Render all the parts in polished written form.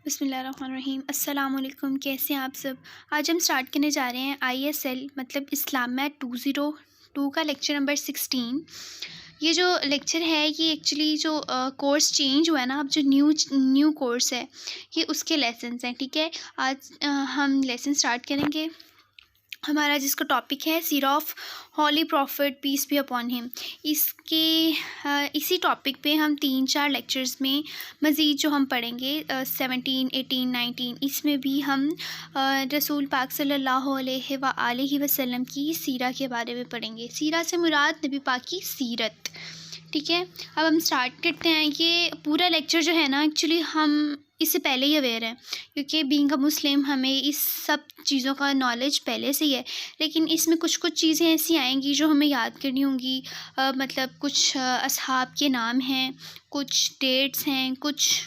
بسم اللہ الرحمن الرحیم۔ السلام علیکم، کیسے ہیں آپ سب؟ آج ہم سٹارٹ کرنے جا رہے ہیں ISL مطلب اسلامیہ 202 کا لیکچر نمبر 16۔ یہ جو لیکچر ہے یہ ایکچولی جو کورس چینج ہوا ہے نا، اب جو نیو کورس ہے یہ اس کے لیسنس ہیں، ٹھیک ہے۔ آج ہم لیسن سٹارٹ کریں گے۔ ہمارا جس کا ٹاپک ہے سیرہ of holy prophet peace be upon him, اسی ٹاپک پہ ہم 3-4 لیکچرز میں مزید جو ہم پڑھیں گے 17، 18، 19، اس میں بھی ہم رسول پاک صلی اللہ علیہ وآلہ وسلم کی سیرہ کے بارے میں پڑھیں گے۔ سیرہ سے مراد نبی پاک کی سیرت، ٹھیک ہے۔ اب ہم سٹارٹ کرتے ہیں۔ یہ پورا لیکچر جو ہے نا ایکچولی ہم اس سے پہلے ہی اویئر ہیں، کیونکہ بینگ اے مسلم ہمیں اس سب چیزوں کا نالج پہلے سے ہی ہے، لیکن اس میں کچھ چیزیں ایسی آئیں گی جو ہمیں یاد کرنی ہوں گی۔ مطلب کچھ اصحاب کے نام ہیں، کچھ ڈیٹس ہیں، کچھ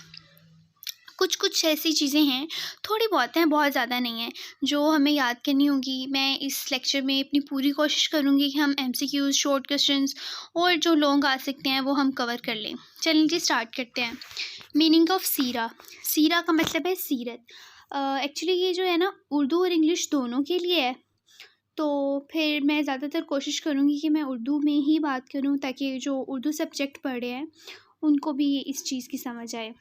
ایسی چیزیں ہیں، تھوڑی بہت ہیں، بہت زیادہ نہیں ہیں، جو ہمیں یاد کرنی ہوں گی۔ میں اس لیکچر میں اپنی پوری کوشش کروں گی کہ ہم MCQs، شارٹ کوسچنز اور جو لونگ آ سکتے ہیں وہ ہم کور کر لیں۔ چلیں جی اسٹارٹ کرتے ہیں۔ Meaning of سیرہ۔ سیرہ کا مطلب ہے سیرت۔ ایکچولی یہ جو ہے نا اردو اور انگلش دونوں کے لیے ہے، تو پھر میں زیادہ تر کوشش کروں گی کہ میں اردو میں ہی بات کروں تاکہ جو اردو سبجیکٹ پڑھ رہے ہیں ان کو بھی اس چیز کی سمجھ آئے۔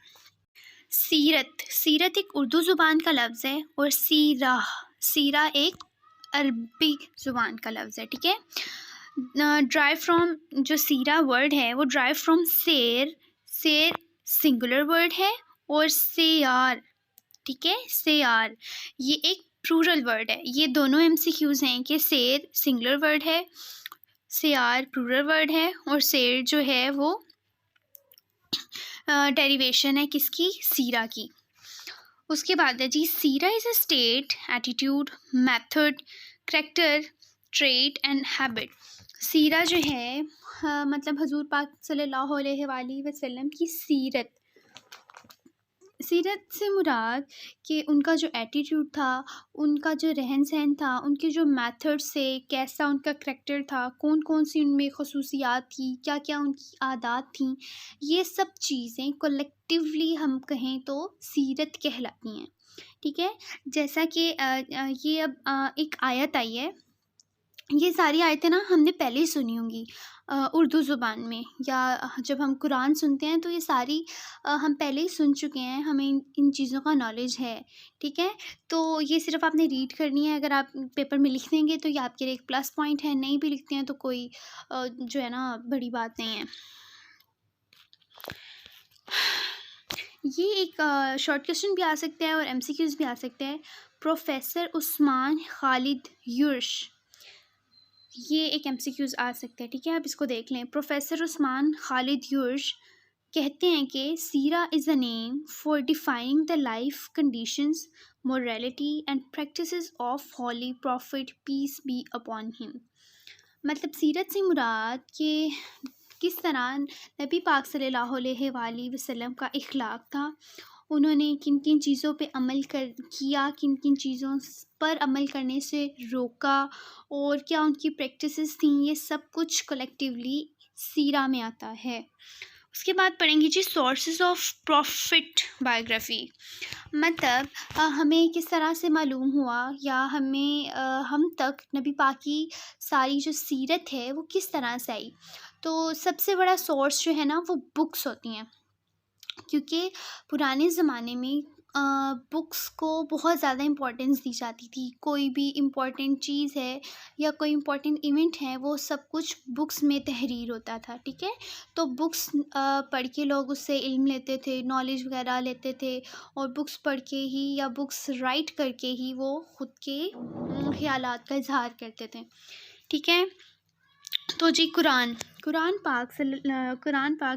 سیرت ایک اردو زبان کا لفظ ہے، اور سیرہ ایک عربی زبان کا لفظ ہے، ٹھیک ہے۔ ڈرائیو فرام، جو سیرہ ورڈ ہے وہ ڈرائیو فرام سیر سنگولر ورڈ ہے، اور سیار، ٹھیک ہے، سیار یہ ایک پلورل ورڈ ہے۔ یہ دونوں MCQs ہیں کہ سیر سنگولر ورڈ ہے، سیار پلورل ورڈ ہے، اور سیر جو ہے وہ ڈیریویشن ہے کس کی؟ سیرہ کی۔ اس کے بعد ہے جی سیرہ is a state, attitude, method, character, trait and habit. سیرہ جو ہے مطلب حضور پاک صلی اللہ علیہ وآلہ وسلم کی سیرت سے مراد کہ ان کا جو ایٹیٹیوڈ تھا، ان کا جو رہن سہن تھا، ان کے جو میتھڈ سے کیسا ان کا کریکٹر تھا، کون سی ان میں خصوصیات تھی، کیا ان کی عادات تھیں، یہ سب چیزیں کولیکٹیولی ہم کہیں تو سیرت کہلاتی ہیں، ٹھیک ہے۔ جیسا کہ یہ اب ایک آیت آئی ہے، یہ ساری آیتیں نا ہم نے پہلے ہی سنی ہوں گی اردو زبان میں، یا جب ہم قرآن سنتے ہیں تو یہ ساری ہم پہلے ہی سن چکے ہیں، ہمیں ان چیزوں کا نالج ہے، ٹھیک ہے۔ تو یہ صرف آپ نے ریڈ کرنی ہے، اگر آپ پیپر میں لکھ دیں گے تو یہ آپ کے لیے ایک پلس پوائنٹ ہے، نہیں بھی لکھتے ہیں تو کوئی جو ہے نا بڑی بات نہیں ہے۔ یہ ایک شارٹ کوسچن بھی آ سکتا ہے اور MCQs بھی آ سکتے ہیں۔ پروفیسر عثمان خالد یورش، یہ ایک MCQs آ سکتا ہے، ٹھیک ہے، آپ اس کو دیکھ لیں۔ پروفیسر عثمان خالد یورش کہتے ہیں کہ سیرہ is a name for defining the life conditions, morality and practices of holy prophet peace be upon him. مطلب سیرت سے مراد کہ کس طرح نبی پاک صلی اللہ علیہ وآلہ وسلم کا اخلاق تھا، انہوں نے کن چیزوں پہ عمل کیا، کن چیزوں پر عمل کرنے سے روکا، اور کیا ان کی پریکٹسز تھیں، یہ سب کچھ کلیکٹیولی سیرہ میں آتا ہے۔ اس کے بعد پڑھیں گے جی سورسز آف پروفٹ بایوگرافی۔ مطلب ہمیں کس طرح سے معلوم ہوا، یا ہم تک نبی پاک کی ساری جو سیرت ہے وہ کس طرح سے آئی۔ تو سب سے بڑا سورس جو ہے نا وہ بکس ہوتی ہیں، کیونکہ پرانے زمانے میں بکس کو بہت زیادہ امپورٹنس دی جاتی تھی۔ کوئی بھی امپورٹنٹ چیز ہے یا کوئی امپورٹنٹ ایونٹ ہے وہ سب کچھ بکس میں تحریر ہوتا تھا، ٹھیک ہے۔ تو بکس پڑھ کے لوگ اس سے علم لیتے تھے، نالج وغیرہ لیتے تھے، اور بکس پڑھ کے ہی یا بکس رائٹ کر کے ہی وہ خود کے خیالات کا اظہار کرتے تھے، ٹھیک ہے۔ تو جی قرآن پاک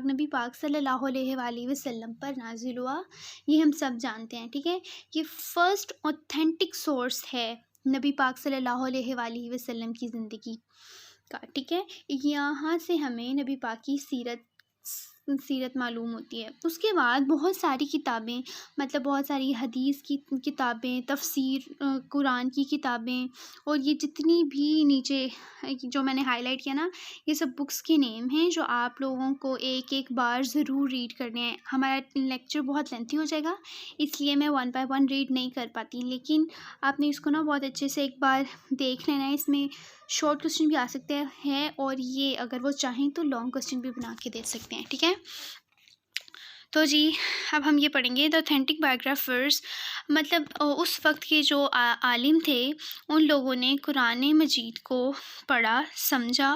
نبی پاک صلی اللہ علیہ وآلہ وسلم پر نازل ہوا، یہ ہم سب جانتے ہیں، ٹھیک ہے۔ یہ فرسٹ اوتھینٹک سورس ہے نبی پاک صلی اللہ علیہ وآلہ وسلم کی زندگی کا، ٹھیک ہے۔ یہاں سے ہمیں نبی پاک کی سیرت سیرت معلوم ہوتی ہے. اس کے بعد بہت ساری کتابیں، مطلب بہت ساری حدیث کی کتابیں، تفسیر قرآن کی کتابیں، اور یہ جتنی بھی نیچے جو میں نے ہائی لائٹ کیا نا، یہ سب بکس کے نیم ہیں جو آپ لوگوں کو ایک ایک بار ضرور ریڈ کرنے ہیں. ہمارا لیکچر بہت لینتھی ہو جائے گا، اس لیے میں 1 by 1 ریڈ نہیں کر پاتی، لیکن آپ نے اس کو نا بہت اچھے سے ایک بار دیکھ لینا ہے. اس میں شارٹ کوسچن بھی آ سکتے ہیں، اور یہ اگر وہ چاہیں تو لانگ کوسچن بھی بنا کے دے سکتے ہیں. ٹھیک ہے، تو جی اب ہم یہ پڑھیں گے. دا اوتھینٹک بایوگرافرز، مطلب اس وقت کے جو عالم تھے، ان لوگوں نے قرآن مجید کو پڑھا، سمجھا،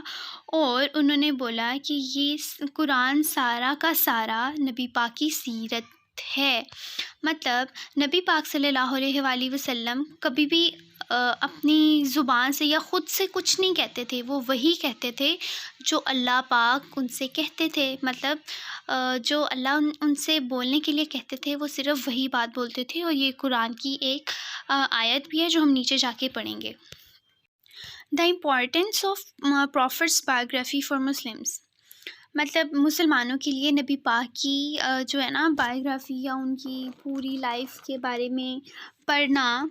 اور انہوں نے بولا کہ یہ قرآن سارا کا سارا نبی پاک کی سیرت ہے. مطلب نبی پاک صلی اللہ علیہ وآلہ وسلم کبھی بھی اپنی زبان سے یا خود سے کچھ نہیں کہتے تھے، وہ وہی کہتے تھے جو اللہ پاک ان سے کہتے تھے. مطلب جو اللہ ان سے بولنے کے لیے کہتے تھے وہ صرف وہی بات بولتے تھے. اور یہ قرآن کی ایک آیت بھی ہے جو ہم نیچے جا کے پڑھیں گے. The importance of prophets biography for Muslims, مطلب مسلمانوں کے لیے نبی پاک کی جو ہے نا بایوگرافی یا ان کی پوری لائف کے بارے میں پڑھنا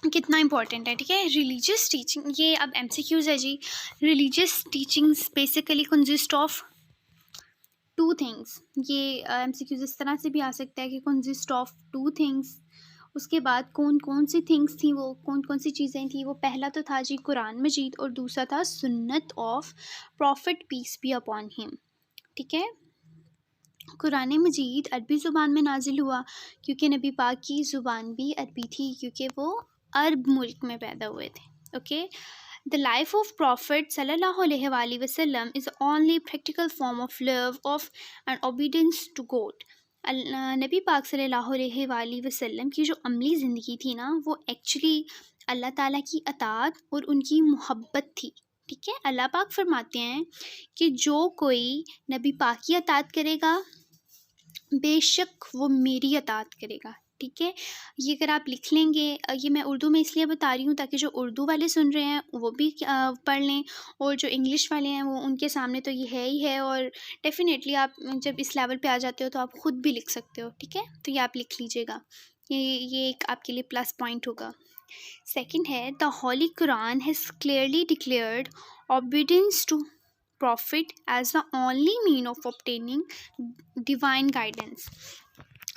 کتنا امپورٹنٹ ہے. ٹھیک ہے، ریلیجیس ٹیچنگ، یہ اب MCQs ہے جی. Religious teachings basically consist of 2 things. یہ MCQs اس طرح سے بھی آ سکتا ہے کہ کنزسٹ آف 2 تھنگس. اس کے بعد کون کون سی تھنگس تھیں، وہ کون کون سی چیزیں تھیں. وہ پہلا تو تھا جی قرآن مجید، اور دوسرا تھا سنت of prophet peace be upon him. ٹھیک ہے، قرآن مجید عربی زبان میں نازل ہوا کیونکہ نبی پاک کی زبان بھی عربی تھی، کیونکہ وہ عرب ملک میں پیدا ہوئے تھے. Okay, The life of Prophet صلی اللہ علیہ وآلہ وسلم is only practical form of love of and obedience to God. نبی پاک صلی اللہ علیہ وآلہ وسلم کی جو عملی زندگی تھی نا، وہ ایکچولی اللہ تعالیٰ کی اطاعت اور ان کی محبت تھی. ٹھیک ہے، اللہ پاک فرماتے ہیں کہ جو کوئی نبی پاک کی اطاعت کرے گا بے شک وہ میری اطاعت کرے گا. ٹھیک ہے، یہ اگر آپ لکھ لیں گے، یہ میں اردو میں اس لیے بتا رہی ہوں تاکہ جو اردو والے سن رہے ہیں وہ بھی پڑھ لیں، اور جو انگلش والے ہیں وہ ان کے سامنے تو یہ ہے ہی ہے، اور ڈیفینیٹلی آپ جب اس لیول پہ آ جاتے ہو تو آپ خود بھی لکھ سکتے ہو. ٹھیک ہے، تو یہ آپ لکھ لیجیے گا، یہ ایک آپ کے لیے پلس پوائنٹ ہوگا. سیکنڈ ہے the holy Quran has clearly declared obedience to prophet as the only mean of obtaining divine guidance.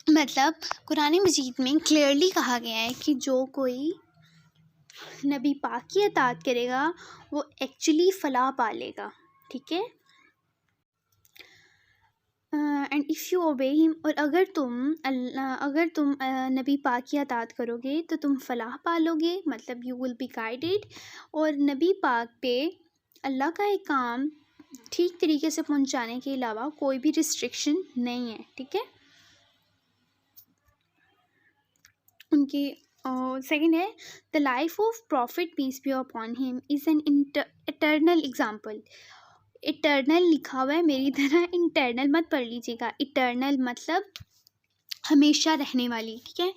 مطلب قرآن مجید میں کلیئرلی کہا گیا ہے کہ جو کوئی نبی پاک کی اطاعت کرے گا وہ ایکچولی فلاح پالے گا. ٹھیک ہے، اینڈ اف یو اوبے ہم، اور اگر تم نبی پاک کی اطاعت کرو گے تو تم فلاح پالو گے، مطلب یو ول بی گائیڈیڈ. اور نبی پاک پہ اللہ کا ایک کام ٹھیک طریقے سے پہنچانے کے علاوہ کوئی بھی ریسٹرکشن نہیں ہے. ٹھیک ہے، ان کی سیکنڈ ہے the life of prophet peace be upon him is an eternal example. Eternal لکھا ہوا ہے، میری طرح انٹرنل مت پڑھ لیجیے گا. اٹرنل مطلب ہمیشہ رہنے والی. ٹھیک ہے،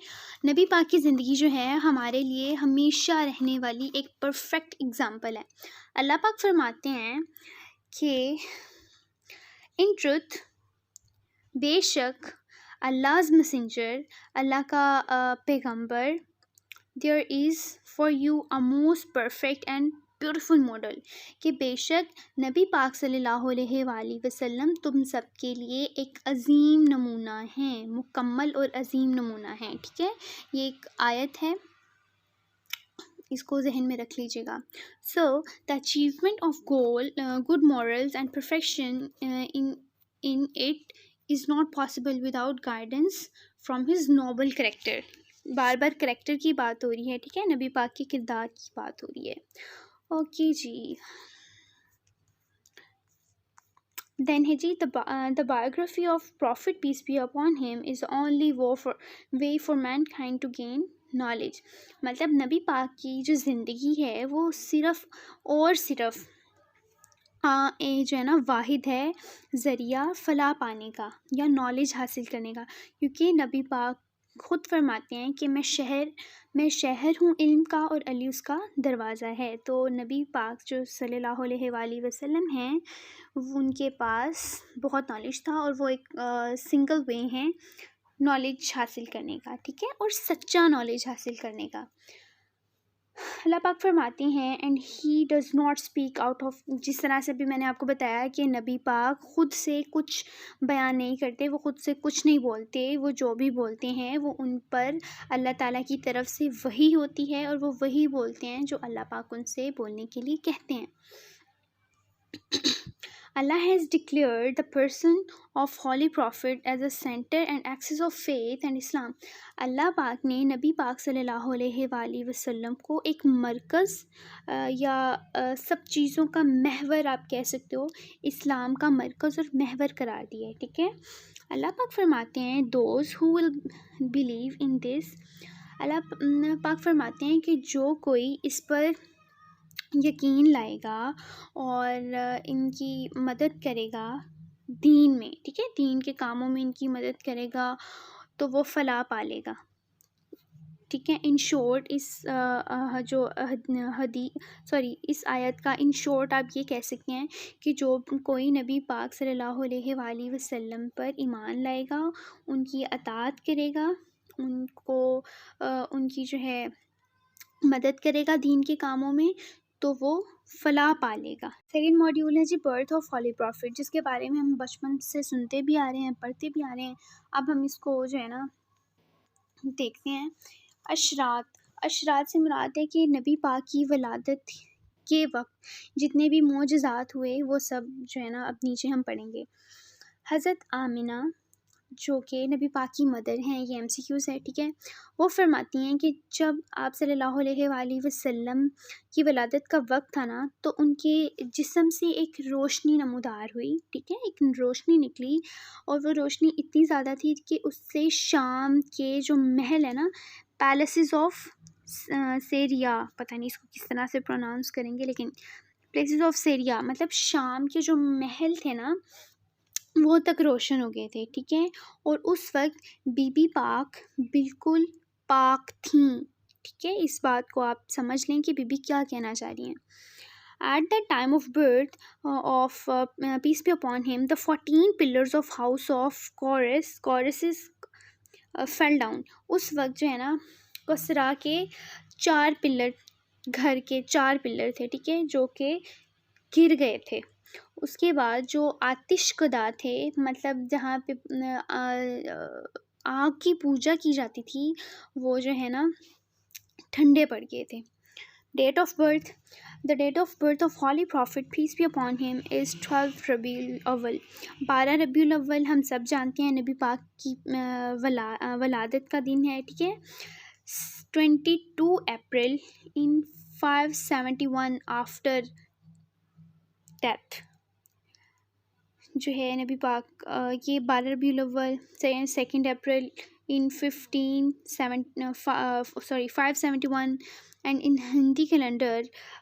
نبی پاک کی زندگی جو ہے ہمارے لیے ہمیشہ رہنے والی ایک پرفیکٹ ایگزامپل ہے. اللہ پاک فرماتے ہیں کہ ان ٹروتھ، بے شک Allah's messenger، اللہ کا پیغمبر، there is for you a most perfect and beautiful model، کہ بے شک نبی پاک صلی اللہ علیہ وآلہ وسلم تم سب کے لیے ایک عظیم نمونہ ہیں، مکمل اور عظیم نمونہ ہیں. ٹھیک ہے، یہ ایک آیت ہے، اس کو ذہن میں رکھ لیجیے گا. So the achievement of good morals and perfection in it is not possible without guidance from his noble character. Bar bar character کی بات ہو رہی ہے. ٹھیک ہے، نبی پاک کے کردار کی بات ہو رہی ہے. اوکے جی، دین ہے جی the biography of prophet peace be upon him is only way for mankind to gain knowledge. مطلب نبی پاک کی جو زندگی ہے وہ صرف اور صرف جو ہے نا واحد ہے ذریعہ فلاح پانے کا یا نالج حاصل کرنے کا، کیونکہ نبی پاک خود فرماتے ہیں کہ میں شہر ہوں علم کا اور علی اس کا دروازہ ہے. تو نبی پاک جو صلی اللہ علیہ وآلہ وسلم ہیں ان کے پاس بہت نالج تھا، اور وہ ایک سنگل وے ہیں نالج حاصل کرنے کا، ٹھیک ہے، اور سچا نالج حاصل کرنے کا. اللہ پاک فرماتے ہیں and he does not speak out of, جس طرح سے بھی میں نے آپ کو بتایا کہ نبی پاک خود سے کچھ بیان نہیں کرتے، وہ خود سے کچھ نہیں بولتے، وہ جو بھی بولتے ہیں وہ ان پر اللہ تعالیٰ کی طرف سے وحی ہوتی ہے، اور وہ وہی بولتے ہیں جو اللہ پاک ان سے بولنے کے لیے کہتے ہیں. Allah has declared the person of Holy Prophet as a center and axis of faith and Islam. اللہ پاک نے نبی پاک صلی اللہ علیہ وآلہ وسلم کو ایک مرکز یا سب چیزوں کا محور آپ کہہ سکتے ہو، اسلام کا مرکز اور محور قرار دیا ہے، ٹھیک ہے. اللہ پاک فرماتے ہیں those who will believe in this، اللہ پاک فرماتے ہیں کہ جو کوئی اس پر یقین لائے گا اور ان کی مدد کرے گا دین میں، ٹھیک ہے، دین کے کاموں میں ان کی مدد کرے گا تو وہ فلاح پالے گا، ٹھیک ہے. ان شورٹ اس آیت کا ان شورٹ آپ یہ کہہ سکتے ہیں کہ جو کوئی نبی پاک صلی اللہ علیہ وآلہ وسلم پر ایمان لائے گا، ان کی اطاعت کرے گا، ان کو ان کی جو ہے مدد کرے گا دین کے کاموں میں، تو وہ فلاح پالے گا. سیکنڈ ماڈیول ہے جی برتھ آف ہولی پروفٹ، جس کے بارے میں ہم بچپن سے سنتے بھی آ رہے ہیں، پڑھتے بھی آ رہے ہیں. اب ہم اس کو جو ہے نا دیکھتے ہیں. اشراط سے مراد ہے کہ نبی پاک کی ولادت کے وقت جتنے بھی معجزات ہوئے وہ سب جو ہے نا اب نیچے ہم پڑھیں گے. حضرت آمنہ جو کہ نبی پاک کی مدر ہیں، یہ ایم سی کیوز ہے، ٹھیک ہے. وہ فرماتی ہیں کہ جب آپ صلی اللہ علیہ وآلہ وسلم کی ولادت کا وقت تھا نا، تو ان کے جسم سے ایک روشنی نمودار ہوئی، ٹھیک ہے، ایک روشنی نکلی، اور وہ روشنی اتنی زیادہ تھی کہ اس سے شام کے جو محل ہے نا، پیلسز آف سیریا، پتہ نہیں اس کو کس طرح سے پروناؤنس کریں گے، لیکن پلیسز آف سیریا مطلب شام کے جو محل تھے نا وہ تک روشن ہو گئے تھے، ٹھیک ہے. اور اس وقت بی بی پاک بالکل پاک تھیں، ٹھیک ہے. اس بات کو آپ سمجھ لیں کہ بی بی کیا کہنا چاہ رہی ہیں. At the time of birth of peace be upon him, the 14 pillars of house of Chorus fell down. اس وقت جو ہے نا کسرا کے 4 پلر، گھر کے 4 پلر تھے، ٹھیک ہے، جو کہ گر گئے تھے. اس کے بعد جو آتش کدا تھے، مطلب جہاں پہ آگ کی پوجا کی جاتی تھی، وہ جو ہے نا ٹھنڈے پڑ گئے تھے. Date of birth, the date of birth of holy prophet peace be upon him is 12 ربیع الاول. 12 ربیع الاول ہم سب جانتے ہیں نبی پاک کی ولادت کا دن ہے، ٹھیک ہے. 22 اپریل ان 571 آفٹر ڈیتھ جو ہے نبی پاک، یہ 12 ربیع الاول 2 April in 571 and in Hindi calendar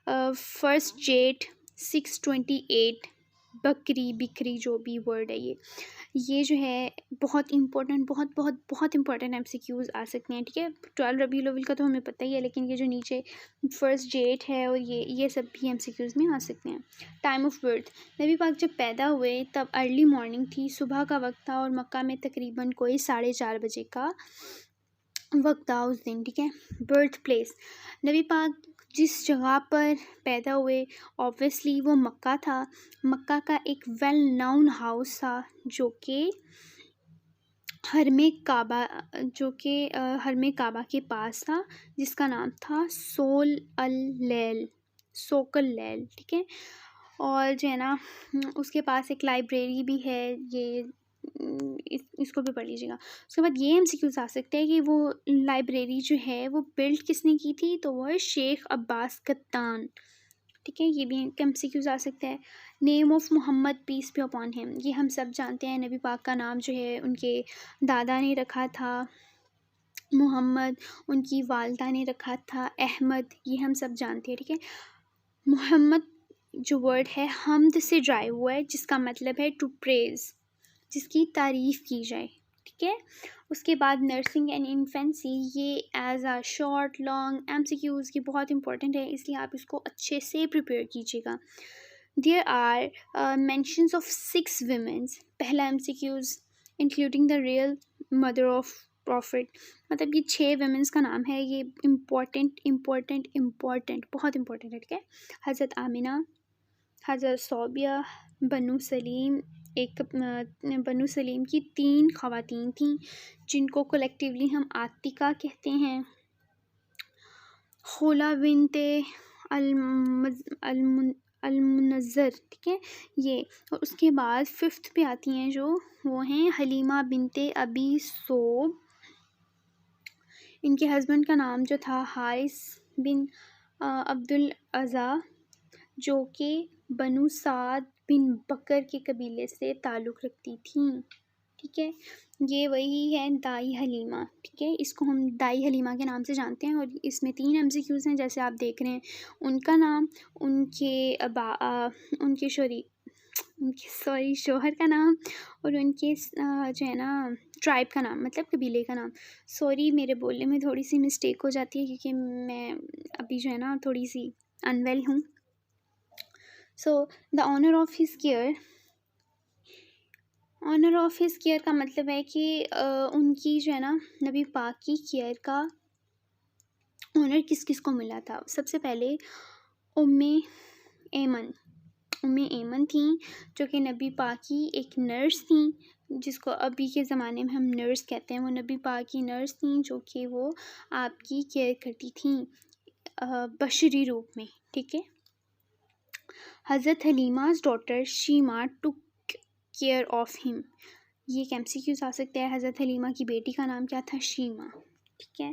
1 جیٹ 628 بکری جو بھی ورڈ ہے یہ جو ہے بہت امپورٹنٹ، بہت امپورٹنٹ ایم سی کیوز آ سکتے ہیں، ٹھیک ہے. 12 ربیع الاول کا تو ہمیں پتہ ہی ہے، لیکن یہ جو نیچے 1 جیٹ ہے اور یہ سب بھی ایم سی کیوز میں آ سکتے ہیں. ٹائم آف برتھ، نبی پاک جب پیدا ہوئے تب ارلی مارننگ تھی، صبح کا وقت تھا، اور مکہ میں تقریباً کوئی 4:30 بجے کا وقت تھا اس دن، ٹھیک ہے. برتھ پلیس، نبی پاک جس جگہ پر پیدا ہوئے اوبویسلی وہ مکہ تھا. مکہ کا ایک ویل ناؤن ہاؤس تھا جو کہ حرم کعبہ کے پاس تھا، جس کا نام تھا سوق اللیل، ٹھیک ہے. اور جو ہے نا اس کے پاس ایک لائبریری بھی ہے، یہ اس کو بھی پڑھ لیجیے گا. اس کے بعد یہ ایم سی کیوز آ سکتے ہیں کہ وہ لائبریری جو ہے وہ بلڈ کس نے کی تھی، تو وہ ہے شیخ عباس قطان، ٹھیک ہے. یہ بھی ایم سی کیوز آ سکتا ہے. Name of Muhammad peace be upon him, یہ ہم سب جانتے ہیں نبی پاک کا نام جو ہے ان کے دادا نے رکھا تھا محمد، ان کی والدہ نے رکھا تھا احمد، یہ ہم سب جانتے ہیں، ٹھیک ہے. محمد جو ورڈ ہے حمد سے ڈرائیو ہوا ہے، جس کا مطلب ہے ٹو پریز، جس کی تعریف کی جائے، ٹھیک ٹھیک ہے. اس کے بعد نرسنگ اینڈ انفینسی، یہ as a short long MCQs کی بہت امپورٹنٹ ہے، اس لیے آپ اس کو اچھے سے پریپیئر کیجیے گا. There are mentions of 6 womens. پہلا MCQs including the real mother of prophet, مطلب یہ 6 ویمنس کا نام ہے، یہ امپورٹنٹ بہت امپورٹنٹ ہے. ٹھیک ہے. حضرت آمینہ، حضرت صوبیہ، بنو سلیم. بنو سلیم کی 3 خواتین تھیں جن کو کلیکٹیولی ہم عاتقہ کہتے ہیں. خولہ بنت المنذر، ٹھیک ہے یہ. اور اس کے بعد 5th پہ آتی ہیں جو وہ ہیں حلیمہ بنت ابی صوب. ان کے ہسبینڈ کا نام جو تھا حارث بن عبدالعزیٰ، جو کہ بنو سعد بن بکر کے قبیلے سے تعلق رکھتی تھیں. ٹھیک ہے. یہ وہی ہے دائی حلیمہ. ٹھیک ہے. اس کو ہم دائی حلیمہ کے نام سے جانتے ہیں. اور اس میں 3 MCQs ہیں جیسے آپ دیکھ رہے ہیں. ان کا نام، ان کے شوہر کا نام، اور ان کے جو ہے نا ٹرائب کا نام، مطلب قبیلے کا نام. سوری میرے بولنے میں تھوڑی سی مسٹیک ہو جاتی ہے کیونکہ میں ابھی جو ہے نا تھوڑی سی انویل ہوں. سو دا آنر آف ہز کیئر کا مطلب ہے کہ ان کی جو ہے نا نبی پاک کی کیئر کا آنر کس کس کو ملا تھا. سب سے پہلے ام ایمن تھیں جو کہ نبی پاک کی ایک نرس تھیں، جس کو ابھی کے زمانے میں ہم نرس کہتے ہیں. وہ نبی پاک کی نرس تھیں جو کہ وہ آپ کی کیئر کرتی تھیں بشری روپ میں. ٹھیک ہے. حضرت Halima's daughter Shaima took care of him. یہ ایک MCQs آ سکتا ہے. حضرت حلیمہ کی بیٹی کا نام کیا تھا؟ شیما. ٹھیک ہے.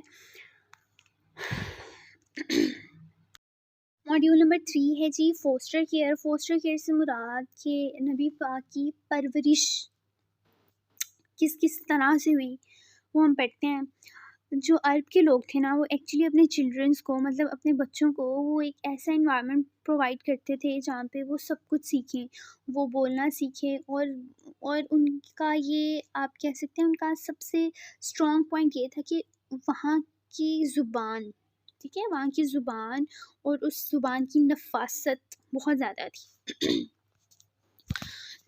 ماڈیول نمبر 3 ہے جی فوسٹر کیئر. فوسٹر کیئر سے مراد کہ نبی پاک کی پرورش کس طرح سے ہوئی وہ ہم پڑھتے ہیں. جو عرب کے لوگ تھے نا، وہ ایکچولی اپنے چلڈرنس کو، مطلب اپنے بچوں کو، وہ ایک ایسا انوائرمنٹ پرووائڈ کرتے تھے جہاں پہ وہ سب کچھ سیکھیں، وہ بولنا سیکھیں. اور ان کا یہ آپ کہہ سکتے ہیں ان کا سب سے اسٹرانگ پوائنٹ یہ تھا کہ وہاں کی زبان، ٹھیک ہے، وہاں کی زبان اور اس زبان کی نفاست بہت زیادہ تھی.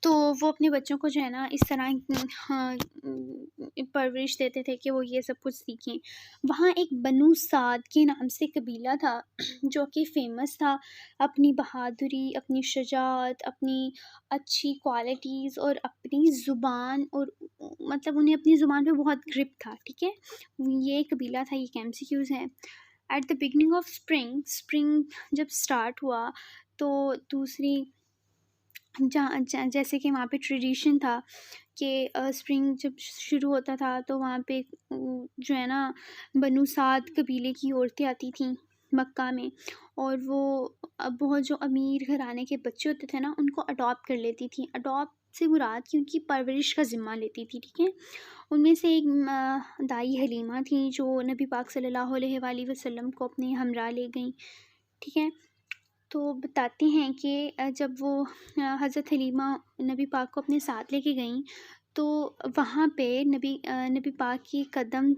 تو وہ اپنے بچوں کو جو ہے نا اس طرح پرورش دیتے تھے کہ وہ یہ سب کچھ سیکھیں. وہاں ایک بنو سعد کے نام سے قبیلہ تھا جو کہ فیمس تھا اپنی بہادری، اپنی شجاعت، اپنی اچھی کوالٹیز اور اپنی زبان، اور مطلب انہیں اپنی زبان پہ بہت گرپ تھا. ٹھیک ہے. یہ قبیلہ تھا. یہ MCQs ہیں. At the beginning of spring جب اسٹارٹ ہوا تو دوسری جیسے کہ وہاں پہ ٹریڈیشن تھا کہ اسپرنگ جب شروع ہوتا تھا تو وہاں پہ جو ہے نا بنو سعد قبیلے کی عورتیں آتی تھیں مکہ میں، اور وہ بہت جو امیر گھرانے کے بچے ہوتے تھے نا ان کو اڈاپٹ کر لیتی تھیں. اڈاپٹ سے مراد کی ان کی پرورش کا ذمہ لیتی تھی. ٹھیک ہے. ان میں سے ایک دائی حلیمہ تھیں جو نبی پاک صلی اللہ علیہ وآلہ وسلم کو اپنے ہمراہ لے گئیں. ٹھیک ہے. تو بتاتے ہیں کہ جب وہ حضرت حلیمہ نبی پاک کو اپنے ساتھ لے کے گئیں تو وہاں پہ نبی پاک کی قدم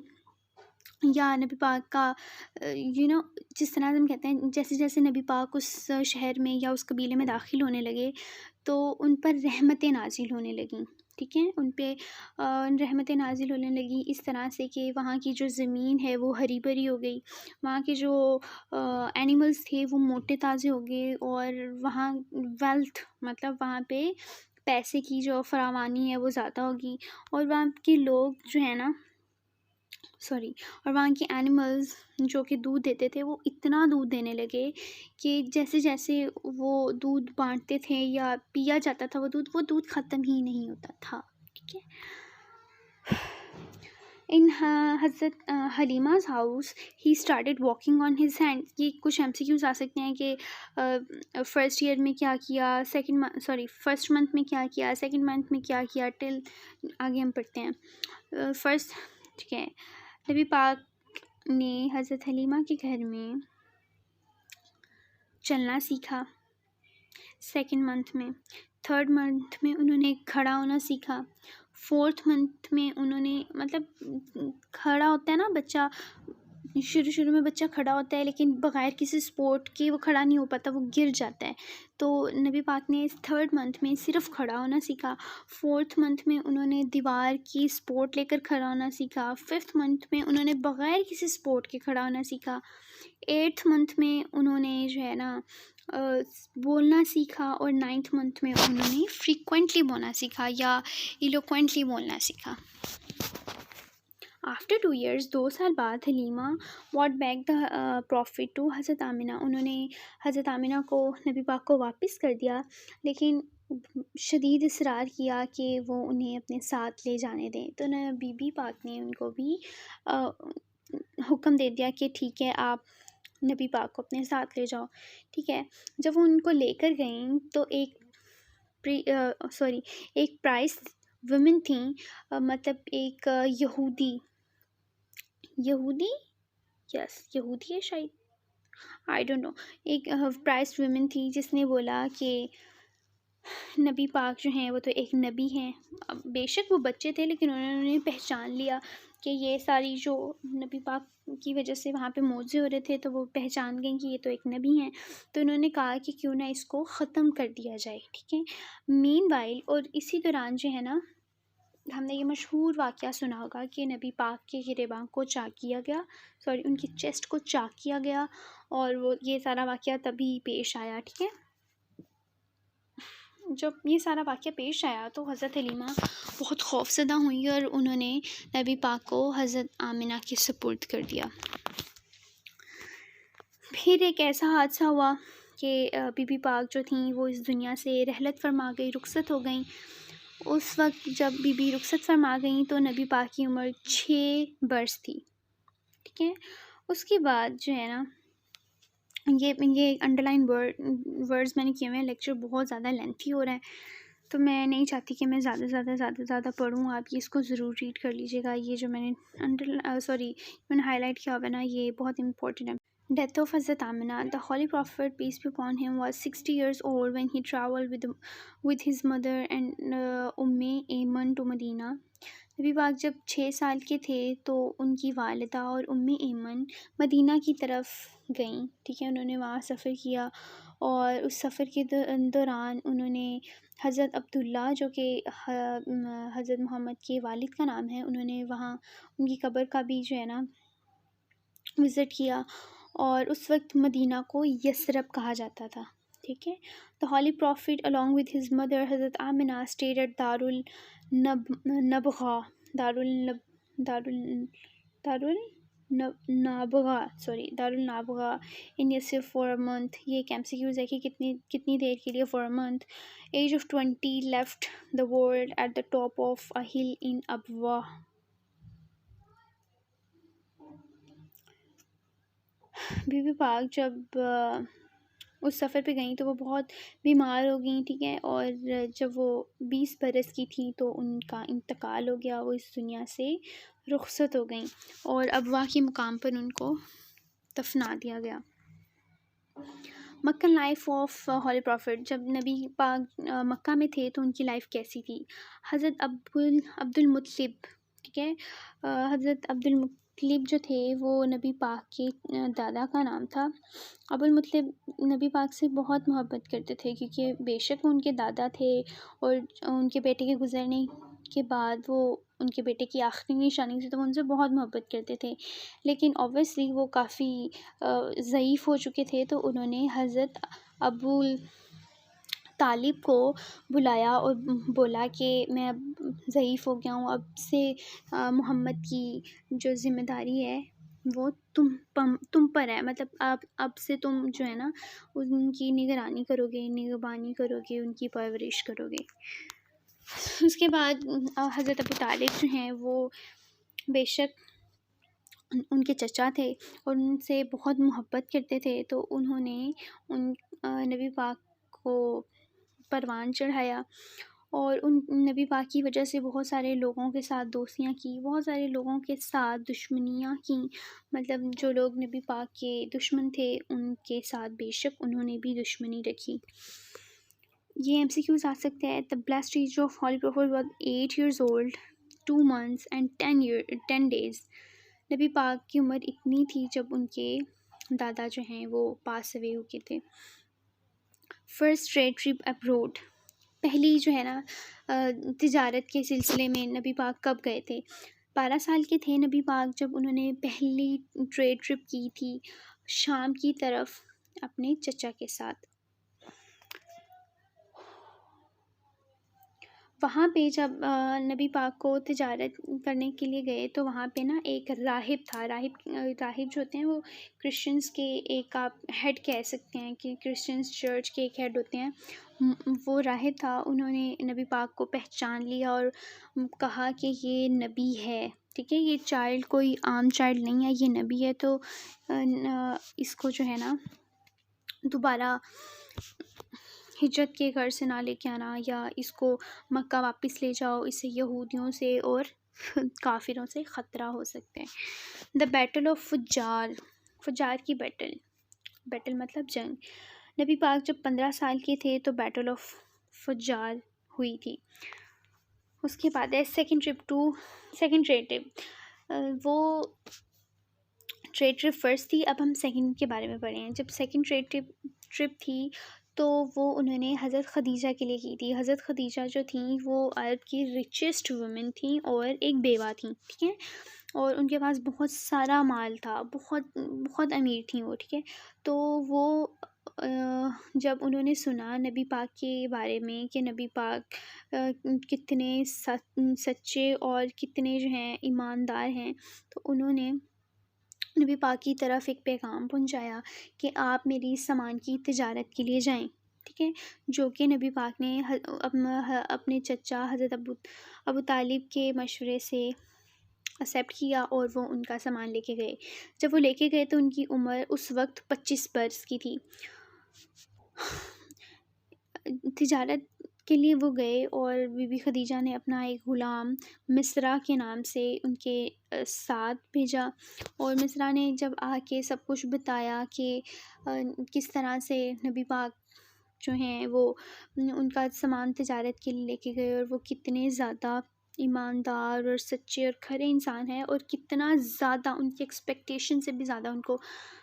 یا نبی پاک کا جس طرح ہم کہتے ہیں جیسے جیسے نبی پاک اس شہر میں یا اس قبیلے میں داخل ہونے لگے تو ان پر رحمتیں نازل ہونے لگیں. ٹھیک ہے. ان پہ رحمتیں نازل ہونے لگیں اس طرح سے کہ وہاں کی جو زمین ہے وہ ہری بھری ہو گئی، وہاں کے جو اینیملز تھے وہ موٹے تازے ہو گئے، اور وہاں ویلتھ مطلب وہاں پہ پیسے کی جو فراوانی ہے وہ زیادہ ہوگی، اور وہاں کے لوگ جو ہے نا اور وہاں کے اینیملز جو کہ دودھ دیتے تھے وہ اتنا دودھ دینے لگے کہ جیسے جیسے وہ دودھ بانٹتے تھے یا پیا جاتا تھا وہ دودھ ختم ہی نہیں ہوتا تھا. ٹھیک ہے. ان حضرت حلیمہ's house he started walking on his hands. یہ کچھ MCQs آ سکتے ہیں کہ فرسٹ ایئر میں کیا کیا، فرسٹ منتھ میں کیا کیا، سیکنڈ منتھ میں کیا کیا، ٹل آگے ہم پڑھتے ہیں. فرسٹ ٹھیک ہے. نبی پاک نے حضرت حلیمہ کے گھر میں چلنا سیکھا سیکنڈ منتھ میں. تھرڈ منتھ میں انہوں نے کھڑا ہونا سیکھا. 4th منتھ میں انہوں نے مطلب کھڑا ہوتا ہے نا بچہ، شروع میں بچہ کھڑا ہوتا ہے لیکن بغیر کسی سپورٹ کے وہ کھڑا نہیں ہو پاتا، وہ گر جاتا ہے. تو نبی پاک نے 3rd منتھ میں صرف کھڑا ہونا سیکھا. 4th منتھ میں انہوں نے دیوار کی سپورٹ لے کر کھڑا ہونا سیکھا. 5th منتھ میں انہوں نے بغیر کسی سپورٹ کے کھڑا ہونا سیکھا. 8th منتھ میں انہوں نے جو ہے نا بولنا سیکھا. اور 9th منتھ میں انہوں نے فریکوینٹلی بولنا سیکھا یا ایلوکوینٹلی بولنا سیکھا. آفٹر 2 years 2 سال بعد Halima went back the prophet to Hazrat Amina, انہوں نے حضرت آمنہ کو نبی پاک کو واپس کر دیا، لیکن شدید اصرار کیا کہ وہ انہیں اپنے ساتھ لے جانے دیں. تو بی بی پاک نے ان کو بھی حکم دے دیا کہ ٹھیک ہے آپ نبی پاک کو اپنے ساتھ لے جاؤ. ٹھیک ہے. جب وہ ان کو لے کر گئیں تو ایک پرائس ویمن تھیں، مطلب ایک یہودی ہے شاید، آئی ڈونٹ نو، ایک پرائس ویمن تھی جس نے بولا کہ نبی پاک جو ہیں وہ تو ایک نبی ہیں. بے شک وہ بچے تھے لیکن انہوں نے پہچان لیا کہ یہ ساری جو نبی پاک کی وجہ سے وہاں پہ موضوع ہو رہے تھے تو وہ پہچان گئیں کہ یہ تو ایک نبی ہیں. تو انہوں نے کہا کہ کیوں نہ اس کو ختم کر دیا جائے. ٹھیک ہے. مین وائل، اور اسی دوران جو ہے نا ہم نے یہ مشہور واقعہ سنا ہوگا کہ نبی پاک کے گریباں کو چاک کیا گیا، ان کی چیسٹ کو چاک کیا گیا، اور وہ یہ سارا واقعہ تبھی پیش آیا. ٹھیک ہے. جب یہ سارا واقعہ پیش آیا تو حضرت حلیمہ بہت خوف زدہ ہوئی اور انہوں نے نبی پاک کو حضرت آمنہ کے سپرد کر دیا. پھر ایک ایسا حادثہ ہوا کہ بی بی پاک جو تھیں وہ اس دنیا سے رحلت فرما گئی، رخصت ہو گئیں. اس وقت جب بی بی رخصت فرما گئیں تو نبی پاک کی عمر 6 برس تھی. ٹھیک ہے. اس کے بعد جو ہے نا یہ انڈر لائن ورڈز میں نے کیے ہوئے ہیں. لیکچر بہت زیادہ لینتھی ہو رہا ہے تو میں نہیں چاہتی کہ میں زیادہ پڑھوں. آپ یہ اس کو ضرور ریڈ کر لیجیے گا. یہ جو میں نے ہائی لائٹ کیا ہوا نا یہ بہت امپورٹنٹ ہے. Death of Hazrat Amina. The Holy Prophet, peace be upon him, was 60 years old when he traveled with his mother and Ayman to Medina. نبی پاک جب 6 سال کے تھے تو ان کی والدہ اور ایمن مدینہ کی طرف گئیں. ٹھیک ہے. انہوں نے وہاں سفر کیا اور اس سفر کے دوران انہوں نے حضرت عبداللہ جو کہ حضرت محمد کے والد کا نام ہے، انہوں نے وہاں ان کی قبر کا بھی جو ہے نا وزٹ کیا، اور اس وقت مدینہ کو یثرب کہا جاتا تھا. ٹھیک ہے. The Holy Prophet along with his mother Hazrat Amina stayed at دارالنابغہ in Yasrib for a month. یہ ایک MCQs ہے کہ کتنی دیر کے لیے for a month. Age of 20 left the world at the top of a hill in Abwa. بی بی پاک جب اس سفر پہ گئیں تو وہ بہت بیمار ہو گئیں. ٹھیک ہے. اور جب وہ 20 برس کی تھیں تو ان کا انتقال ہو گیا، وہ اس دنیا سے رخصت ہو گئیں اور ابوا کے مقام پر ان کو دفنا دیا گیا. مکن لائف آف ہولی پروفٹ. جب نبی پاک مکہ میں تھے تو ان کی لائف کیسی تھی؟ حضرت عبد المطلب. ٹھیک ہے. حضرت عبد المطلب جو تھے وہ نبی پاک کے دادا کا نام تھا. ابو المطلب نبی پاک سے بہت محبت کرتے تھے کیونکہ بے شک وہ ان کے دادا تھے، اور ان کے بیٹے کے گزرنے کے بعد وہ ان کے بیٹے کی آخری نشانی تھی تو وہ ان سے بہت محبت کرتے تھے. لیکن اوبویسلی وہ کافی ضعیف ہو چکے تھے تو انہوں نے حضرت ابو طالب کو بلایا اور بولا کہ میں اب ضعیف ہو گیا ہوں، اب سے محمد کی جو ذمہ داری ہے وہ تم پر ہے. مطلب آپ اب سے تم جو ہے نا ان کی نگرانی کرو گے، نگہبانی کرو گے، ان کی پرورش کرو گے. اس کے بعد حضرت ابو طالب جو ہیں وہ بے شک ان کے چچا تھے اور ان سے بہت محبت کرتے تھے، تو انہوں نے نبی پاک کو پروان چڑھایا اور ان نبی پاک کی وجہ سے بہت سارے لوگوں کے ساتھ دوستیاں کی، بہت سارے لوگوں کے ساتھ دشمنیاں کیں. مطلب جو لوگ نبی پاک کے دشمن تھے ان کے ساتھ بے شک انہوں نے بھی دشمنی رکھی. یہ ایم سی کیوز آ سکتے ہیں. The blessed age of holy prophet was 8 years old 2 months and 10 days. نبی پاک کی عمر اتنی تھی جب ان کے دادا جو ہیں وہ پاس اوے ہو گئے تھے. First trade trip abroad. پہلی جو ہے نا تجارت کے سلسلے میں نبی پاک کب گئے تھے؟ 12 سال کے تھے نبی پاک جب انہوں نے پہلی ٹریڈ ٹرپ کی تھی شام کی طرف اپنے چچا کے ساتھ. وہاں پہ جب نبی پاک کو تجارت کرنے کے لیے گئے تو وہاں پہ نا ایک راہب تھا. راہب جو ہوتے ہیں وہ کرسچنس کے ایک آپ ہیڈ کہہ سکتے ہیں کہ کرسچنس چرچ کے ایک ہیڈ ہوتے ہیں. وہ راہب تھا. انہوں نے نبی پاک کو پہچان لیا اور کہا کہ یہ نبی ہے. ٹھیک ہے، یہ چائلڈ کوئی عام چائلڈ نہیں ہے، یہ نبی ہے. تو اس کو جو ہے نا دوبارہ ہجرت کے گھر سے نہ لے کے آنا یا اس کو مکہ واپس لے جاؤ، اس سے یہودیوں سے اور کافروں سے خطرہ ہو سکتا ہے. دا بیٹل آف فجار کی بیٹل مطلب جنگ. نبی پاک جب 15 سال کے تھے تو بیٹل آف فجار ہوئی تھی. اس کے بعد ہے سیکنڈ ٹریڈ ٹرپ. وہ ٹریڈ ٹرپ فرسٹ تھی. اب ہم سیکنڈ کے بارے میں پڑھیں ہیں. جب سیکنڈ ٹریڈ ٹرپ تھی تو وہ انہوں نے حضرت خدیجہ کے لیے کی تھی. حضرت خدیجہ جو تھیں وہ عرب کی ریچسٹ وومن تھیں اور ایک بیوہ تھیں. ٹھیک ہے، اور ان کے پاس بہت سارا مال تھا، بہت بہت امیر تھیں وہ. ٹھیک ہے، تو وہ جب انہوں نے سنا نبی پاک کے بارے میں کہ نبی پاک کتنے سچے اور کتنے جو ہیں ایماندار ہیں، تو انہوں نے نبی پاک کی طرف ایک پیغام پہنچایا کہ آپ میری سامان کی تجارت کے لیے جائیں. ٹھیک ہے، جو کہ نبی پاک نے اپنے چچا حضرت ابو طالب کے مشورے سے ایکسیپٹ کیا اور وہ ان کا سامان لے کے گئے. جب وہ لے کے گئے تو ان کی عمر اس وقت 25 برس کی تھی. تجارت کے لیے وہ گئے اور بی بی خدیجہ نے اپنا ایک غلام مصرع کے نام سے ان کے ساتھ بھیجا. اور مصرع نے جب آ کے سب کچھ بتایا کہ کس طرح سے نبی پاک جو ہیں وہ ان کا سامان تجارت کے لیے لے کے گئے اور وہ کتنے زیادہ ایماندار اور سچے اور کھرے انسان ہیں اور کتنا زیادہ ان کی ایکسپیکٹیشن سے بھی زیادہ ان کو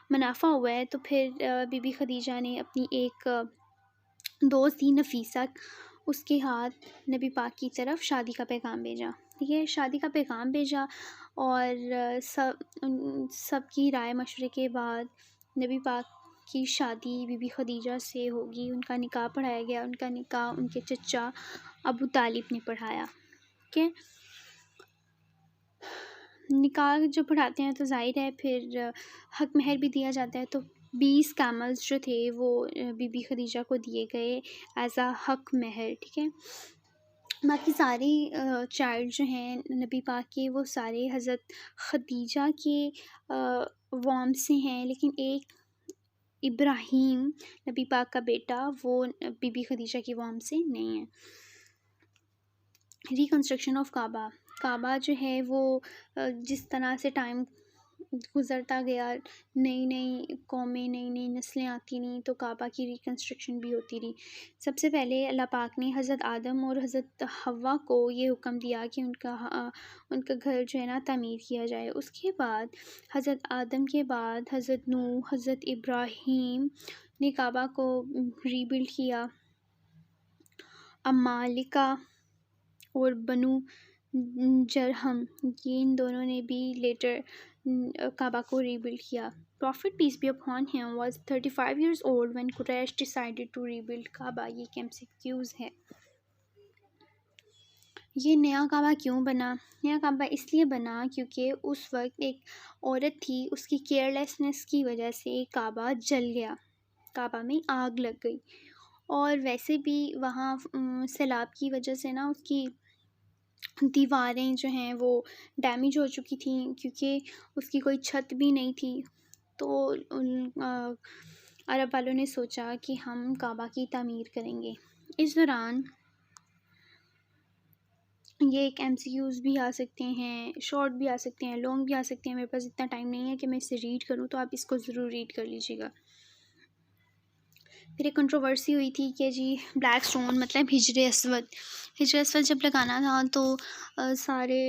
منافع ہوا ہے. تو پھر بی بی خدیجہ نے اپنی ایک دوست تھی نفیسہ، اس کے ہاتھ نبی پاک کی طرف شادی کا پیغام بھیجا. ٹھیک ہے، شادی کا پیغام بھیجا اور سب کی رائے مشورے کے بعد نبی پاک کی شادی بی بی خدیجہ سے ہوگی. ان کا نکاح پڑھایا گیا. ان کا نکاح ان کے چچا ابو طالب نے پڑھایا. ٹھیک ہے، نکاح جو پڑھاتے ہیں تو ظاہر ہے پھر حق مہر بھی دیا جاتا ہے. تو 20 کیملز جو تھے وہ بی بی خدیجہ کو دیے گئے ایز اے حق مہر. ٹھیک ہے، باقی سارے چائلڈ جو ہیں نبی پاک کے وہ سارے حضرت خدیجہ کے وام سے ہیں، لیکن ایک ابراہیم نبی پاک کا بیٹا وہ بی بی خدیجہ کی وام سے نہیں ہے. ریکنسٹرکشن آف کعبہ جو ہے وہ جس طرح سے ٹائم گزرتا گیا، نئی نئی قومیں نئی نئی نسلیں آتی رہیں تو کعبہ کی ریکنسٹرکشن بھی ہوتی رہی. سب سے پہلے اللہ پاک نے حضرت آدم اور حضرت حوا کو یہ حکم دیا کہ ان کا گھر جو ہے نا تعمیر کیا جائے. اس کے بعد حضرت آدم کے بعد حضرت نوح، حضرت ابراہیم نے کعبہ کو ری بلڈ کیا. عمالقہ اور بنو جرہم یہ ان دونوں نے بھی لیٹر کعبہ کو ری بلڈ کیا. Prophet peace be upon him was 35 years old when Quraysh decided to rebuild کعبہ. یہ MCQs ہے. یہ نیا کعبہ کیوں بنا؟ نیا کعبہ اس لیے بنا کیونکہ اس وقت ایک عورت تھی، اس کی کیئرلیسنس کی وجہ سے کعبہ جل گیا، کعبہ میں آگ لگ گئی. اور ویسے بھی وہاں سیلاب کی وجہ سے نا اس کی دیواریں جو ہیں وہ ڈیمیج ہو چکی تھیں کیونکہ اس کی کوئی چھت بھی نہیں تھی. تو عرب والوں نے سوچا کہ ہم کعبہ کی تعمیر کریں گے. اس دوران یہ ایک MCQs بھی آ سکتے ہیں، شارٹ بھی آ سکتے ہیں، لانگ بھی آ سکتے ہیں. میرے پاس اتنا ٹائم نہیں ہے کہ میں اسے ریڈ کروں، تو آپ اس کو ضرور ریڈ کر لیجیے گا. پھر ایک کنٹروورسی ہوئی تھی کہ جی بلیک اسٹون مطلب ہجر اسود. ہجر اسود جب لگانا تھا تو سارے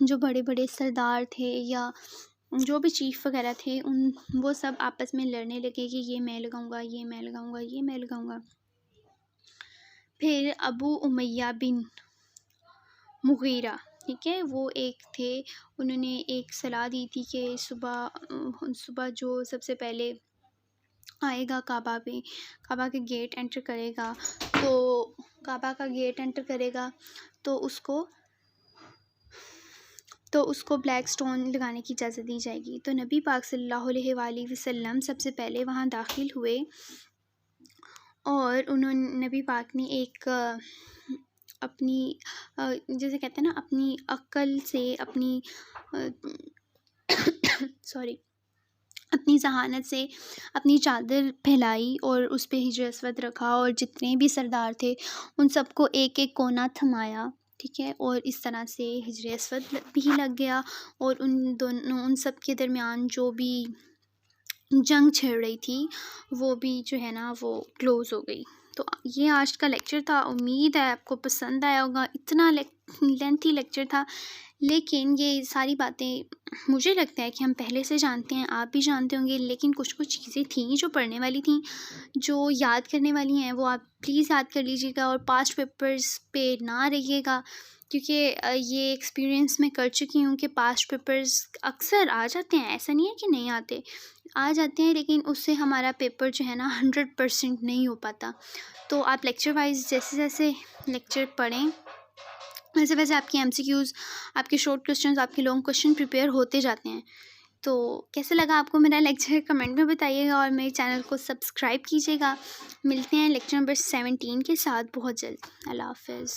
جو بڑے بڑے سردار تھے یا جو بھی چیف وغیرہ تھے وہ سب آپس میں لڑنے لگے کہ یہ میں لگاؤں گا، یہ میں لگاؤں گا، یہ میں لگاؤں گا. پھر ابو امیہ بن مغیرہ، ٹھیک ہے، وہ ایک تھے، انہوں نے ایک صلاح دی تھی کہ صبح جو سب سے پہلے آئے گا کعبہ کے گیٹ انٹر کرے گا، تو کعبہ کا گیٹ انٹر کرے گا تو اس کو بلیک سٹون لگانے کی اجازت دی جائے گی. تو نبی پاک صلی اللہ علیہ وآلہ وسلم سب سے پہلے وہاں داخل ہوئے، اور نبی پاک نے ایک اپنی جیسے کہتے ہیں نا اپنی عقل سے اپنی اپنی ذہانت سے اپنی چادر پھیلائی اور اس پہ ہجر اسود رکھا، اور جتنے بھی سردار تھے ان سب کو ایک ایک کونا تھمایا، ٹھیک ہے، اور اس طرح سے ہجر اسود بھی لگ گیا، اور ان سب کے درمیان جو بھی جنگ چھڑ رہی تھی وہ بھی جو ہے نا وہ کلوز ہو گئی. تو یہ آج کا لیکچر تھا، امید ہے آپ کو پسند آیا ہوگا. اتنا لینتھی لیکچر تھا، لیکن یہ ساری باتیں مجھے لگتا ہے کہ ہم پہلے سے جانتے ہیں، آپ بھی جانتے ہوں گے، لیکن کچھ چیزیں تھیں جو پڑھنے والی تھیں، جو یاد کرنے والی ہیں، وہ آپ پلیز یاد کر لیجیے گا، اور پاسٹ پیپرز پہ نہ رہیے گا، کیونکہ یہ ایکسپیرینس میں کر چکی ہوں کہ پاسٹ پیپرز اکثر آ جاتے ہیں، ایسا نہیں ہے کہ نہیں آتے، آ جاتے ہیں، لیکن اس سے ہمارا پیپر جو ہے نا 100% نہیں ہو پاتا. تو آپ لیکچر وائز جیسے لیکچر پڑھیں، ویسے آپ کی MCQs، آپ کے شارٹ کوسچنز، آپ کے لانگ کوسچن پریپیئر ہوتے جاتے ہیں. تو کیسا لگا آپ کو میرا لیکچر کمنٹ میں بتائیے گا، اور میرے چینل کو سبسکرائب کیجیے گا. ملتے ہیں لیکچر نمبر 17 کے ساتھ بہت جلد. اللہ حافظ.